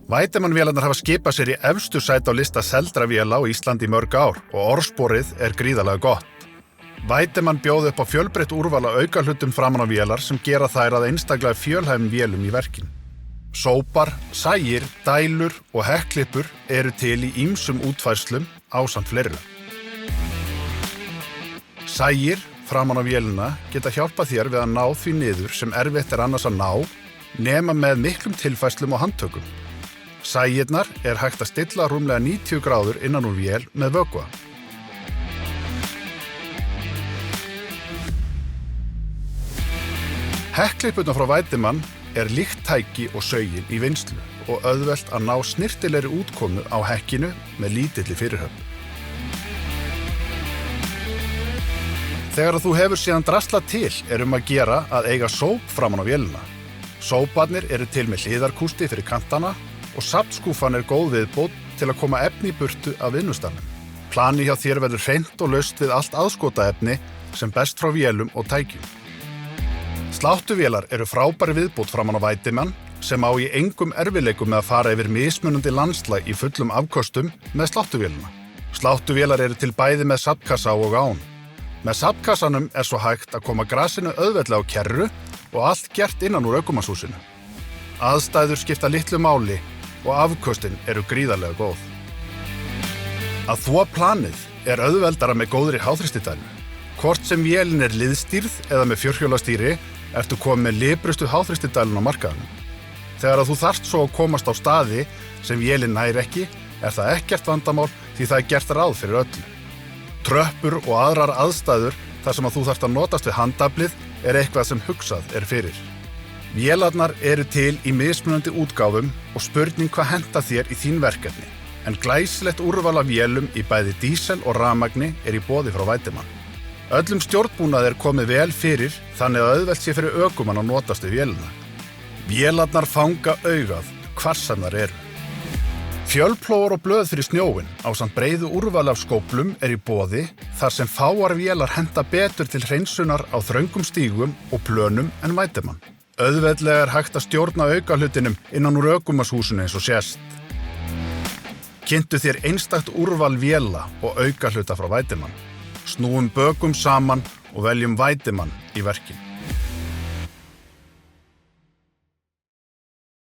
Vætemann-vélarnar hafa skipað sér í efstu sæti á lista seldra véla á Íslandi í mörg ár og orðsporið gríðarlega gott. Vætemann bjóð upp á fjölbreytt úrval af aukahlutum framan á vélar sem gera þær að einstaklega fjölhæfum vélum í verkin. Sópar, sægir, dælur og hekklippur eru til í ýmsum útfærslum ásamt fleiri. Sægir framan á vélina geta hjálpað þér við að ná því niður sem erfitt annars að ná, nema með miklum tilfærslum og handtökum. Sægirnar hægt að stilla rúmlega 90 gráður innan úr vél með vökva. Hekklippurnar frá Vætemann líkt tæki og saugin í vinnslu og auðvelt að ná snirtilegri útkomu á hekkinu með lítilli fyrirhöfn. Þegar þú hefur síðan draslað til að gera að eiga sóp framan á vélina. Sóparnir eru til með hliðarkústi fyrir kantana og safnskúffan góð viðbót til að koma efni í burtu af vinnustafnum. Planið hjá þér verður hreint og laust við allt aðskotaefni sem best frá vélum og tækjum. Sláttuvélar eru frábæri viðbót framan á Vætemann sem á í engum erfiðleikum með að fara yfir mismunandi landslag í fullum afköstum með sláttuvélina. Sláttuvélar eru til bæði með safnkassa og án. Með safnkassanum svo hægt að koma grasinu auðveldlega á kerru og allt gert innan úr ökumannshúsinu. Aðstæður skipta litlu máli og afköstin eru gríðarlega góð. Að þvo planið auðveldara með góðri háþrýstidælu. Hvort sem vélin liðstýrð eða með fjórhjólastýri ertu komið með liprustu háþrýstidæluna á markaðnum. Þegar þú þarft svo að komast á staði sem vélin nær ekki, það ekkert vandamál því það gert ráð fyrir öllu. Tröppur og aðrar aðstæður þar sem að þú þarft að notast við handaflið eitthvað sem hugsað fyrir. Vélarnar eru til í mismunandi útgáfum og spurning hvað henta þér í þín verkefni, en glæsilegt úrval af vélum í bæði dísel og rafmagni í boði frá Vætemann. Öllum stjórnbúnaði komið vel fyrir þannig að auðvelt sé fyrir ökumann að notast við vélina. Vélarnar fanga augað hvar sem þær eru. Fjölplógur og blöð fyrir snjóinn ásamt breiðu úrval af skóflum í boði þar sem fáar vélar henta betur til hreinsunar á þröngum stígum og plönum en Vætemann. Auðveldlega hægt að stjórna aukahlutinum innan úr ökumannshúsinu eins og sést. Kynntu þér einstakt úrval véla og aukahluta frá Vætemann. Snúum bökum saman og veljum Vætemann í verkin.